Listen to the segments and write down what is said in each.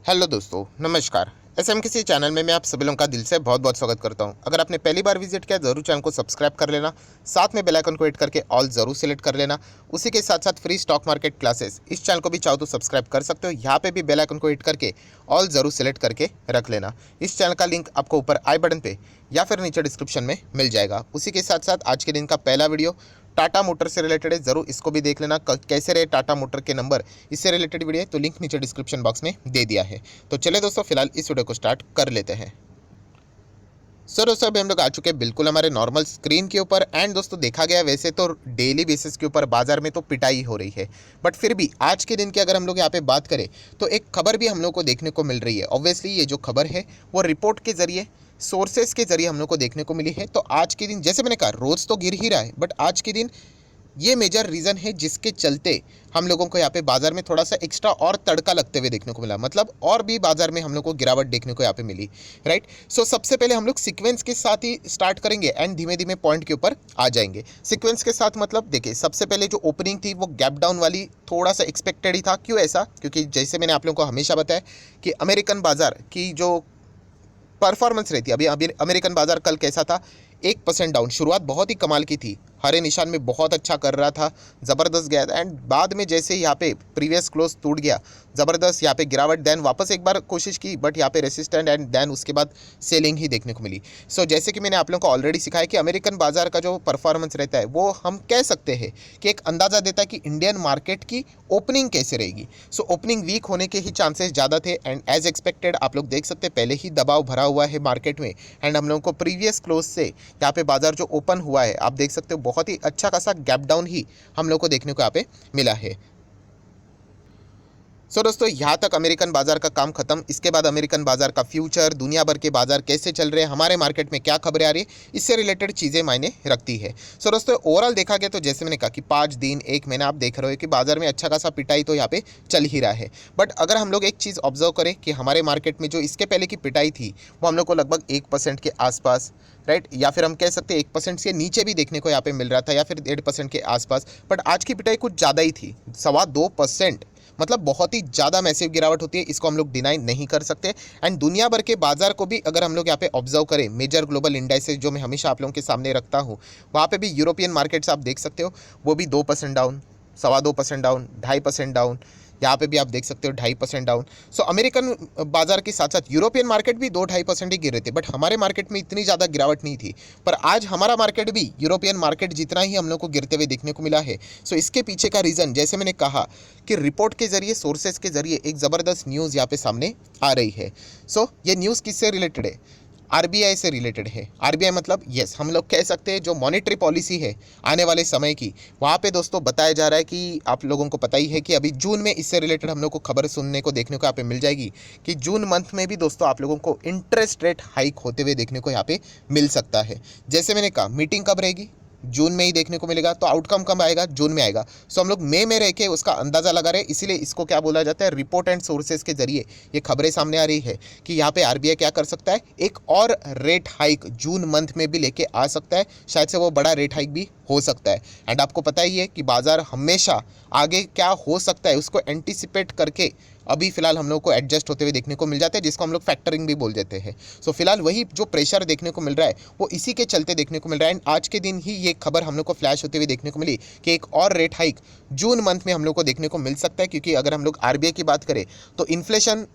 Hello दोस्तों, नमस्कार। SMKC channel में मैं आप सभी लोगों का दिल से बहुत बहुत स्वागत करता हूं। अगर आपने पहली बार विजिट किया ज़रूर चैनल को सब्सक्राइब कर लेना, साथ में बेल आइकन को हिट करके ऑल ज़रूर सेलेक्ट कर लेना। उसी के साथ साथ फ्री स्टॉक मार्केट क्लासेस इस चैनल को भी चाहो तो सब्सक्राइब कर सकते हो। यहाँ पे भी बेल आइकन को हिट करके ऑल ज़रूर सेलेक्ट करके रख लेना। इस चैनल का लिंक आपको ऊपर आई बटन पे या फिर नीचे डिस्क्रिप्शन में मिल जाएगा। उसी के साथ साथ आज के दिन का पहला वीडियो टाटा मोटर से रिलेटेड है, ज़रूर इसको भी देख लेना। कैसे रहे टाटा मोटर के नंबर, इससे रिलेटेड वीडियो है तो लिंक नीचे डिस्क्रिप्शन बॉक्स में दे दिया है। तो चले दोस्तों, फिलहाल इस वीडियो को स्टार्ट कर लेते हैं। सर दोस्तों, अभी हम लोग आ चुके हैं बिल्कुल हमारे नॉर्मल स्क्रीन के ऊपर। एंड दोस्तों देखा गया वैसे तो डेली बेसिस के ऊपर बाजार में तो पिटाई हो रही है, बट फिर भी आज के दिन की अगर हम लोग यहाँ पे बात करें तो एक खबर भी हम लोग को देखने को मिल रही है। ऑब्वियसली ये जो खबर है वो रिपोर्ट के जरिए, सोर्सेस के जरिए हम लोग को देखने को मिली है। तो आज के दिन जैसे मैंने कहा रोज़ तो गिर ही रहा है, बट आज के दिन ये मेजर रीज़न है जिसके चलते हम लोगों को यहाँ पे बाजार में थोड़ा सा एक्स्ट्रा और तड़का लगते हुए देखने को मिला। मतलब और भी बाजार में हम लोग को गिरावट देखने को यहाँ पे मिली, राइट। सो सबसे पहले हम लोग सीक्वेंस के साथ ही स्टार्ट करेंगे एंड धीमे धीमे पॉइंट के ऊपर आ जाएंगे। सीक्वेंस के साथ मतलब देखिए, सबसे पहले जो ओपनिंग थी वो गैप डाउन वाली थोड़ा सा एक्सपेक्टेड ही था। क्यों ऐसा? क्योंकि जैसे मैंने आप लोगों को हमेशा बताया कि अमेरिकन बाजार की जो परफॉर्मेंस रहती है, अभी अमेरिकन बाजार कल कैसा था, 1% डाउन। शुरुआत बहुत ही कमाल की थी, हरे निशान में बहुत अच्छा कर रहा था, ज़बरदस्त गया था। एंड बाद में जैसे यहाँ पे प्रीवियस क्लोज टूट गया, ज़बरदस्त यहाँ पे गिरावट, देन वापस एक बार कोशिश की बट यहाँ पे रेसिस्टेंट एंड देन उसके बाद सेलिंग ही देखने को मिली। सो जैसे कि मैंने आप लोगों को ऑलरेडी सिखाया कि अमेरिकन बाजार का जो परफॉर्मेंस रहता है वो हम कह सकते हैं कि एक अंदाज़ा देता है कि इंडियन मार्केट की ओपनिंग कैसे रहेगी। सो ओपनिंग वीक होने के ही चांसेस ज़्यादा थे एंड एज एक्सपेक्टेड आप लोग देख सकते हैं पहले ही दबाव भरा हुआ है मार्केट में। एंड हम लोगों को प्रीवियस क्लोज से यहाँ पे बाजार जो ओपन हुआ है आप देख सकते हो बहुत ही अच्छा खासा गैप डाउन ही हम लोग को देखने को यहाँ पे मिला है। सो दोस्तों यहाँ तक अमेरिकन बाजार का काम खत्म। इसके बाद अमेरिकन बाजार का फ्यूचर, दुनिया भर के बाजार कैसे चल रहे हैं, हमारे मार्केट में क्या खबरें आ रही है, इससे रिलेटेड चीज़ें मायने रखती है। सो दोस्तों ओवरऑल देखा गया तो जैसे मैंने कहा कि 5 दिन 1 महीना आप देख रहे हो कि बाजार में अच्छा खासा पिटाई तो यहाँ पे चल ही रहा है। बट अगर हम लोग एक चीज़ ऑब्जर्व करें कि हमारे मार्केट में जो इसके पहले की पिटाई थी वो हम लोग को लगभग 1% के आसपास, राइट, या फिर हम कह सकते हैं 1% से नीचे भी देखने को यहाँ पे मिल रहा था या फिर 1.5% के आसपास। बट आज की पिटाई कुछ ज़्यादा ही थी, 2.25%। मतलब बहुत ही ज़्यादा मैसिव गिरावट होती है, इसको हम लोग डिनाई नहीं कर सकते। एंड दुनिया भर के बाजार को भी अगर हम लोग यहाँ पे ऑब्जर्व करें, मेजर ग्लोबल इंडाइसेस जो मैं हमेशा आप लोगों के सामने रखता हूँ, वहाँ पे भी यूरोपियन मार्केट्स आप देख सकते हो वो भी 2% डाउन, 2.25% डाउन, 2.5% डाउन। यहाँ पे भी आप देख सकते हो 2.5% डाउन। सो अमेरिकन बाजार के साथ साथ यूरोपियन मार्केट भी 2-2.5% ही गिर रहे थे, बट हमारे मार्केट में इतनी ज़्यादा गिरावट नहीं थी। पर आज हमारा मार्केट भी यूरोपियन मार्केट जितना ही हम लोग को गिरते हुए देखने को मिला है। सो इसके पीछे का रीज़न जैसे मैंने कहा कि रिपोर्ट के जरिए, सोर्सेज के जरिए एक ज़बरदस्त न्यूज़ यहाँ पे सामने आ रही है। सो ये न्यूज़ किससे रिलेटेड है? आरबीआई से रिलेटेड है। आरबीआई मतलब यस, हम लोग कह सकते हैं जो मॉनेटरी पॉलिसी है आने वाले समय की, वहाँ पे दोस्तों बताया जा रहा है कि आप लोगों को पता ही है कि अभी जून में इससे रिलेटेड हम लोग को खबर सुनने को देखने को यहाँ पे मिल जाएगी कि जून मंथ में भी दोस्तों आप लोगों को इंटरेस्ट रेट हाइक होते हुए देखने को यहाँ पे मिल सकता है। जैसे मैंने कहा मीटिंग कब रहेगी, जून में ही देखने को मिलेगा, तो आउटकम कब आएगा, जून में आएगा। सो हम लोग मई में रह के उसका अंदाज़ा लगा रहे हैं, इसीलिए इसको क्या बोला जाता है, रिपोर्ट एंड सोर्सेज के जरिए ये खबरें सामने आ रही है कि यहाँ पे आरबीआई क्या कर सकता है, एक और रेट हाइक जून मंथ में भी लेके आ सकता है। शायद से वो बड़ा रेट हाइक भी हो सकता है। एंड आपको पता ही है कि बाजार हमेशा आगे क्या हो सकता है उसको एंटिसिपेट करके अभी फिलहाल हम लोग को एडजस्ट होते हुए देखने को मिल जाता है, जिसको हम लोग फैक्टरिंग भी बोल देते हैं। सो फिलहाल वही जो प्रेशर देखने को मिल रहा है वो इसी के चलते देखने को मिल रहा है। एंड आज के दिन ही ये खबर हम लोग को फ्लैश होते हुए देखने को मिली कि एक और रेट हाइक जून मंथ में हम लोग को देखने को मिल सकता है। क्योंकि अगर हम लोग आरबीआई की बात करें तो इन्फ्लेशन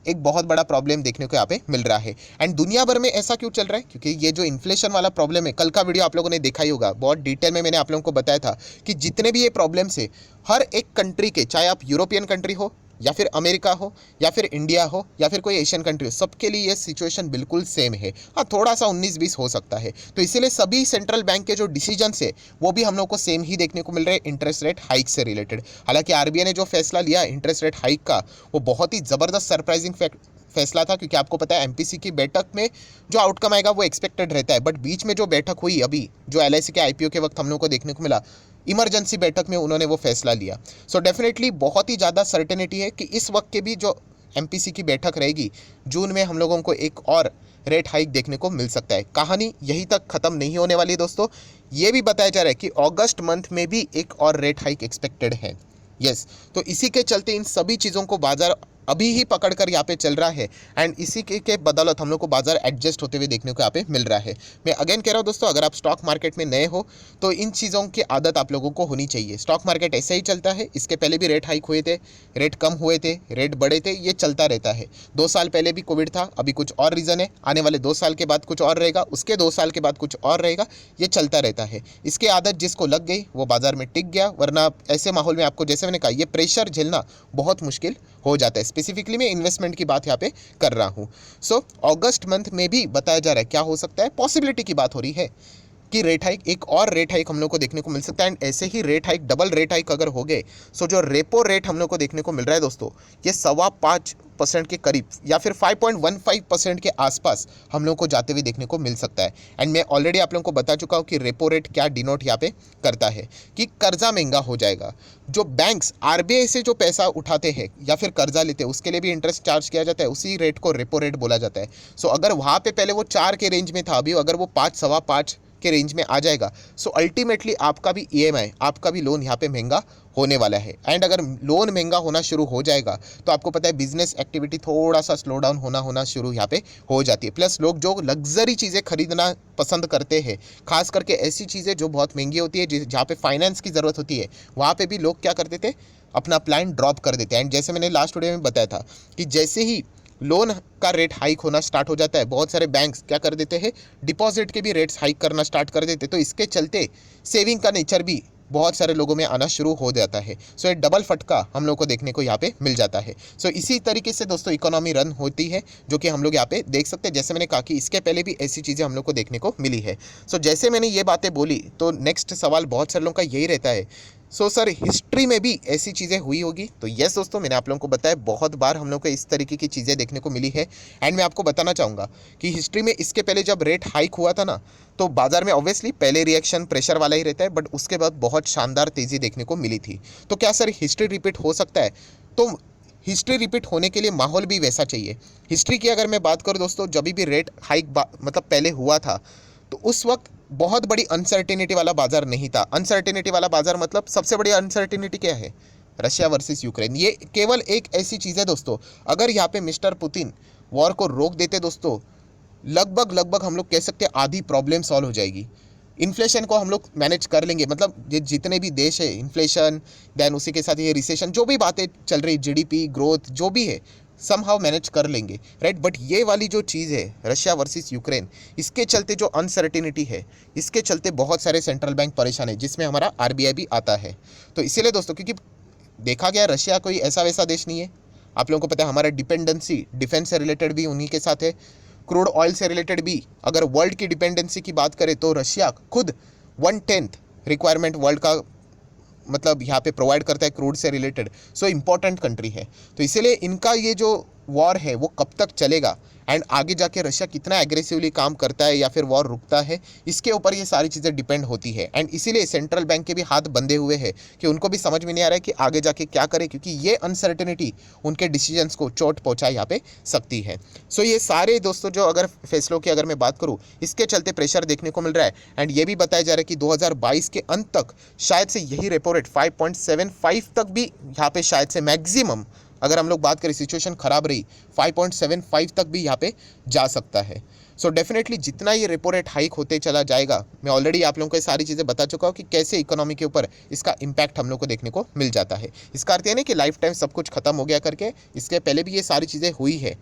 एक बहुत बड़ा प्रॉब्लम देखने को यहाँ पे मिल रहा है। एंड दुनिया भर में ऐसा क्यों चल रहा है? क्योंकि ये जो इन्फ्लेशन वाला प्रॉब्लम है, कल का वीडियो आप लोगों ने देखा ही होगा, बहुत डिटेल में मैंने आप लोगों को बताया था कि जितने भी ये प्रॉब्लम्स है हर एक कंट्री के, चाहे आप यूरोपियन कंट्री हो या फिर अमेरिका हो या फिर इंडिया हो या फिर कोई एशियन कंट्री हो, सबके लिए ये सिचुएशन बिल्कुल सेम है। हाँ, थोड़ा सा 19-20 हो सकता है। तो इसीलिए सभी सेंट्रल बैंक के जो डिसीजंस है वो भी हम लोग को सेम ही देखने को मिल रहे हैं इंटरेस्ट रेट हाइक से रिलेटेड। हालांकि आरबीआई ने जो फैसला लिया इंटरेस्ट रेट हाइक का वो बहुत ही ज़बरदस्त सरप्राइजिंग फैसला था। क्योंकि आपको पता है एमपीसी की बैठक में जो आउटकम आएगा वो एक्सपेक्टेड रहता है, बट बीच में जो बैठक हुई अभी जो एलआईसी के आईपीओ के वक्त हम लोग को देखने को मिला, इमरजेंसी बैठक में उन्होंने वो फैसला लिया। सो डेफिनेटली बहुत ही ज़्यादा सर्टेनिटी है कि इस वक्त के भी जो एमपीसी की बैठक रहेगी जून में हम लोगों को एक और रेट हाइक देखने को मिल सकता है। कहानी यहीं तक ख़त्म नहीं होने वाली दोस्तों, ये भी बताया जा रहा है कि अगस्त मंथ में भी एक और रेट हाइक एक्सपेक्टेड है। यस, तो इसी के चलते इन सभी चीज़ों को बाजार अभी ही पकड़ कर यहाँ पे चल रहा है एंड इसी के बदौलत हम लोग को बाजार एडजस्ट होते हुए देखने को यहाँ पे मिल रहा है। मैं अगेन कह रहा हूँ दोस्तों, अगर आप स्टॉक मार्केट में नए हो तो इन चीज़ों की आदत आप लोगों को होनी चाहिए। स्टॉक मार्केट ऐसे ही चलता है, इसके पहले भी रेट हाइक हुए थे, रेट कम हुए थे, रेट बढ़े थे, ये चलता रहता है। 2 साल पहले भी कोविड था, अभी कुछ और रीज़न है, आने वाले 2 साल के बाद कुछ और रहेगा, उसके 2 साल के बाद कुछ और रहेगा, ये चलता रहता है। इसकी आदत जिसको लग गई वो बाजार में टिक गया, वरना ऐसे माहौल में आपको जैसे मैंने कहा ये प्रेशर झेलना बहुत मुश्किल हो जाता है। स्पेसिफिकली मैं इन्वेस्टमेंट की बात यहाँ पे कर रहा हूँ। सो अगस्त मंथ में भी बताया जा रहा है क्या हो सकता है, पॉसिबिलिटी की बात हो रही है कि रेट हाइक, एक और रेट हाइक हम लोग को देखने को मिल सकता है। एंड ऐसे ही rate hike, double rate hike अगर हो गए, सो जो रेपो रेट हम लोग को देखने को मिल रहा है दोस्तों, ये 5.25% के करीब या फिर 5.15% के आसपास हम लोग को जाते हुए देखने को मिल सकता है। एंड मैं ऑलरेडी आप लोगों को बता चुका हूँ कि रेपो रेट क्या डिनोट यहाँ पे करता है, कि कर्जा महंगा हो जाएगा। जो बैंक्स आरबीआई से जो पैसा उठाते हैं या फिर कर्जा लेते हैं उसके लिए भी इंटरेस्ट चार्ज किया जाता है, उसी रेट को रेपो रेट बोला जाता है। सो अगर वहाँ पे पहले वो 4 के रेंज में था, अभी अगर वो 5, 5.25 के रेंज में आ जाएगा, सो अल्टीमेटली आपका भी ईएमआई, आपका भी लोन यहाँ पे महंगा होने वाला है। एंड अगर लोन महंगा होना शुरू हो जाएगा तो आपको पता है बिजनेस एक्टिविटी थोड़ा सा स्लो डाउन होना शुरू यहाँ पे हो जाती है। प्लस लोग जो लग्जरी चीज़ें खरीदना पसंद करते हैं, खास करके ऐसी चीज़ें जो बहुत महंगी होती है, जहाँ पे फाइनेंस की ज़रूरत होती है, वहाँ पे भी लोग क्या करते थे, अपना प्लान ड्रॉप कर देते हैं। एंड जैसे मैंने लास्ट वीडियो में बताया था कि जैसे ही लोन का रेट हाइक होना स्टार्ट हो जाता है, बहुत सारे बैंक्स क्या कर देते हैं, डिपॉजिट के भी रेट्स हाइक करना स्टार्ट कर देते हैं। तो इसके चलते सेविंग का नेचर भी बहुत सारे लोगों में आना शुरू हो जाता है। सो ये डबल फटका हम लोग को देखने को यहाँ पे मिल जाता है। सो इसी तरीके से दोस्तों इकोनॉमी रन होती है, जो कि हम लोग यहाँ पे देख सकते हैं। जैसे मैंने कहा कि इसके पहले भी ऐसी चीज़ें हम लोग को देखने को मिली है। सो जैसे मैंने ये बातें बोली तो नेक्स्ट सवाल बहुत सारे लोगों का यही रहता है, सो सर हिस्ट्री में भी ऐसी चीज़ें हुई होगी? तो यस दोस्तों, मैंने आप लोगों को बताया बहुत बार हम लोग को इस तरीके की चीज़ें देखने को मिली है। एंड मैं आपको बताना चाहूँगा कि हिस्ट्री में इसके पहले जब रेट हाइक हुआ था ना, तो बाजार में ऑब्वियसली पहले रिएक्शन प्रेशर वाला ही रहता है, बट उसके बाद बहुत शानदार तेज़ी देखने को मिली थी। तो क्या सर हिस्ट्री रिपीट हो सकता है? तो हिस्ट्री रिपीट होने के लिए माहौल भी वैसा चाहिए। हिस्ट्री की अगर मैं बात करूँ दोस्तों, जब भी रेट हाइक मतलब पहले हुआ था, तो उस वक्त बहुत बड़ी अनसर्टेनिटी वाला बाजार नहीं था। अनसर्टेनिटी वाला बाजार मतलब सबसे बड़ी अनसर्टेनिटी क्या है? Russia versus Ukraine. ये केवल एक ऐसी चीज़ है दोस्तों, अगर यहाँ पे मिस्टर पुतिन वॉर को रोक देते दोस्तों, लगभग हम लोग कह सकते हैं आधी प्रॉब्लम सॉल्व हो जाएगी। इन्फ्लेशन को हम लोग मैनेज कर लेंगे, मतलब ये जितने भी देश है, इन्फ्लेशन, देन उसी के साथ ये रिसेशन, जो भी बातें चल रही, जीडीपी ग्रोथ जो भी है, समहाउ मैनेज कर लेंगे, राइट। बट ये वाली जो चीज़ है रशिया वर्सेस यूक्रेन, इसके चलते जो अनसर्टिनिटी है, इसके चलते बहुत सारे सेंट्रल बैंक परेशान है, जिसमें हमारा आरबीआई भी आता है। तो इसीलिए दोस्तों, क्योंकि देखा गया रशिया कोई ऐसा वैसा देश नहीं है, आप लोगों को पता है हमारा डिपेंडेंसी डिफेंस से रिलेटेड भी उन्हीं के साथ है, क्रूड ऑयल से रिलेटेड भी। अगर वर्ल्ड की डिपेंडेंसी की बात करें तो रशिया खुद 1/10 रिक्वायरमेंट वर्ल्ड का मतलब यहाँ पे प्रोवाइड करता है क्रूड से रिलेटेड। सो इम्पॉर्टेंट कंट्री है। तो इसीलिए इनका ये जो वॉर है वो कब तक चलेगा एंड आगे जाके रशिया कितना एग्रेसिवली काम करता है या फिर वॉर रुकता है, इसके ऊपर ये सारी चीज़ें डिपेंड होती है। एंड इसीलिए सेंट्रल बैंक के भी हाथ बंधे हुए हैं कि उनको भी समझ में नहीं आ रहा है कि आगे जाके क्या करें, क्योंकि ये अनसर्टेनिटी उनके डिसीजंस को चोट पहुँचा यहाँ पे सकती है। सो ये सारे दोस्तों जो अगर फैसलों की अगर मैं बात करूँ, इसके चलते प्रेशर देखने को मिल रहा है। एंड ये भी बताया जा रहा है कि 2022 के अंत तक शायद से यही रेपो रेट 5.75 तक भी यहाँ पे शायद से मैक्सिमम, अगर हम लोग बात करें सिचुएशन खराब रही, 5.75 तक भी यहाँ पे जा सकता है। सो डेफिनेटली जितना ये रेपो रेट हाइक होते चला जाएगा, मैं ऑलरेडी आप लोगों को ये सारी चीज़ें बता चुका हूँ कि कैसे इकोनॉमी के ऊपर इसका इम्पैक्ट हम लोग को देखने को मिल जाता है। इसका अर्थ ये नहीं कि लाइफ टाइम सब कुछ खत्म हो गया करके, इसके पहले भी ये सारी चीज़ें हुई है,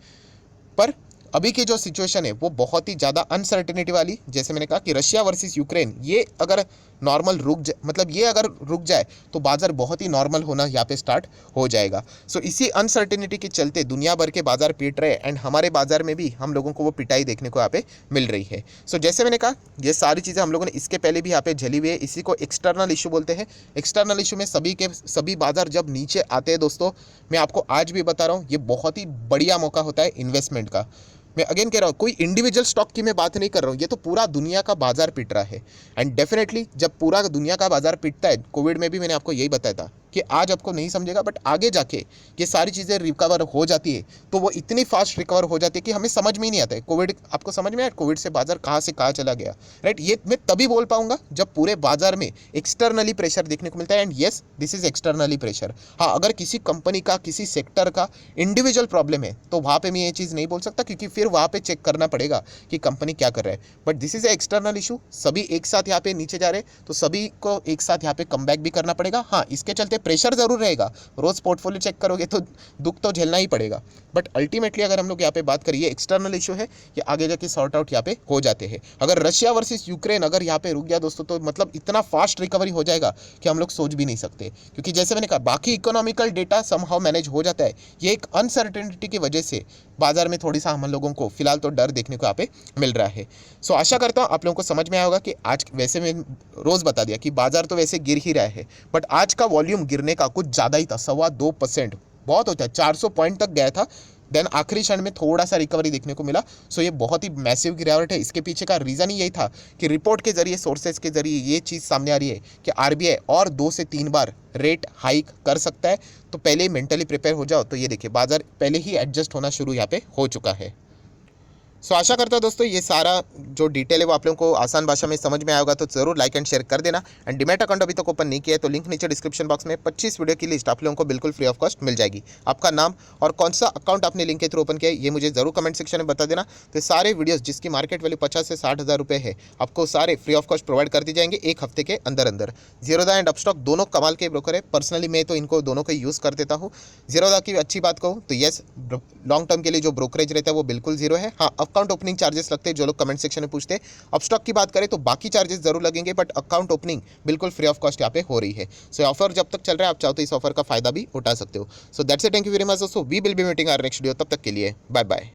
पर अभी की जो सिचुएशन है वो बहुत ही ज़्यादा अनसर्टेनिटी वाली। जैसे मैंने कहा कि रशिया वर्सेस यूक्रेन, ये अगर नॉर्मल मतलब ये अगर रुक जाए तो बाजार बहुत ही नॉर्मल होना यहाँ पे स्टार्ट हो जाएगा। सो इसी अनसर्टेनिटी के चलते दुनिया भर के बाजार पीट रहे हैं एंड हमारे बाजार में भी हम लोगों को वो पिटाई देखने को यहाँ पे मिल रही है। सो जैसे मैंने कहा ये सारी चीज़ें हम लोगों ने इसके पहले भी यहाँ पे झेली हुई है। इसी को एक्सटर्नल इशू बोलते हैं। एक्सटर्नल इशू में सभी बाजार जब नीचे आते हैं दोस्तों, मैं आपको आज भी बता रहा हूँ, ये बहुत ही बढ़िया मौका होता है इन्वेस्टमेंट का। मैं अगेन कह रहा हूँ, कोई इंडिविजुअल स्टॉक की मैं बात नहीं कर रहा हूँ, ये तो पूरा दुनिया का बाजार पिट रहा है। एंड डेफिनेटली जब पूरा दुनिया का बाजार पिटता है, कोविड में भी मैंने आपको यही बताया था कि आज आपको नहीं समझेगा, बट आगे जाके ये सारी चीज़ें रिकवर हो जाती है तो वो इतनी फास्ट रिकवर हो जाती है कि हमें समझ में ही नहीं आता है। कोविड आपको समझ में आया, कोविड से बाजार कहाँ से कहाँ चला गया, राइट। ये मैं तभी बोल पाऊंगा जब पूरे बाजार में एक्सटर्नली प्रेशर देखने को मिलता है, and yes this is externally pressure. हाँ, अगर किसी कंपनी का किसी सेक्टर का इंडिविजुअल प्रॉब्लम है तो वहाँ पे मैं ये चीज़ नहीं बोल सकता, क्योंकि फिर वहाँ पे चेक करना पड़ेगा कि कंपनी क्या कर रहा है। But this is a external issue, सभी एक साथ यहाँ पे नीचे जा रहे तो सभी को एक साथ यहाँ पे कम बैक भी करना पड़ेगा। हाँ, इसके चलते प्रेशर जरूर रहेगा, रोज पोर्टफोलियो चेक करोगे तो दुख तो झेलना ही पड़ेगा। बट अल्टीमेटली अगर हम लोग यहाँ पे बात करिए एक्सटर्नल इशू है, ये आगे जाके सॉर्ट आउट यहाँ पे हो जाते हैं। अगर रशिया वर्सेस यूक्रेन अगर यहाँ पे रुक गया दोस्तों तो मतलब इतना फास्ट रिकवरी हो जाएगा कि हम लोग सोच भी नहीं सकते, क्योंकि जैसे मैंने कहा बाकी इकोनॉमिकल डेटा समहाउ मैनेज हो जाता है, ये एक अनसर्टेनिटी की वजह से बाजार में थोड़ी सा हम लोगों को फिलहाल तो डर देखने को यहाँ पे मिल रहा है। सो आशा करता हूँ आप लोगों को समझ में आया होगा कि आज वैसे मैं रोज बता दिया कि बाजार तो वैसे गिर ही रहा है, बट आज का वॉल्यूम गिरने का कुछ ज़्यादा ही था, 2.25%, बहुत होता है, 400 पॉइंट तक गया था। देन आखिरी क्षण में थोड़ा सा रिकवरी देखने को मिला। सो ये बहुत ही मैसिव गिरावट है। इसके पीछे का रीज़न ही यही था कि रिपोर्ट के जरिए, सोर्सेज के जरिए ये चीज़ सामने आ रही है कि आरबीआई और 2 से 3 बार रेट हाइक कर सकता है, तो पहले ही मेंटली प्रिपेयर हो जाओ। तो ये देखिए बाजार पहले ही एडजस्ट होना शुरू यहाँ पे हो चुका है। सो आशा करता हूँ दोस्तों ये सारा जो डिटेल है वो आप लोगों को आसान भाषा में समझ में आएगा, तो जरूर लाइक एंड शेयर कर देना। एंड डीमैट अकाउंट अभी तक ओपन नहीं किया है तो लिंक नीचे डिस्क्रिप्शन बॉक्स में 25 वीडियो की लिस्ट आप लोगों को बिल्कुल फ्री ऑफ कॉस्ट मिल जाएगी। आपका नाम और कौन सा अकाउंट आपने लिंक के थ्रू ओपन किया है ये मुझे जरूर कमेंट सेक्शन में बता देना। तो सारे वीडियोज़ जिसकी मार्केट वैल्यू 50 से 60 हज़ार रुपये है आपको सारे फ्री ऑफ कॉस्ट प्रोवाइड कर दी जाएंगे एक हफ्ते के अंदर अंदर। जीरोधा एंड अपस्टॉक दोनों कमाल के ब्रोकर है, पर्सनली मैं तो इनको दोनों को यूज़ कर देता हूँ। जीरोधा की अच्छी बात कहूँ तो येस लॉन्ग टर्म के लिए जो ब्रोकरेज रहता है वो बिल्कुल जीरो है। हाँ, अकाउंट ओपनिंग चार्जेस लगते हैं, जो लोग कमेंट सेक्शन में पूछते हैं। अपस्टॉक की बात करें तो बाकी चार्जेस जरूर लगेंगे, बट अकाउंट ओपनिंग बिल्कुल फ्री ऑफ कॉस्ट यहाँ पे हो रही है। सो ऑफर जब तक चल रहा है आप चाहो तो इस ऑफर का फायदा भी उठा सकते हो। So that's it, thank you very much दोस्तों, we will be meeting our next video, तब तक के लिए बाय बाय।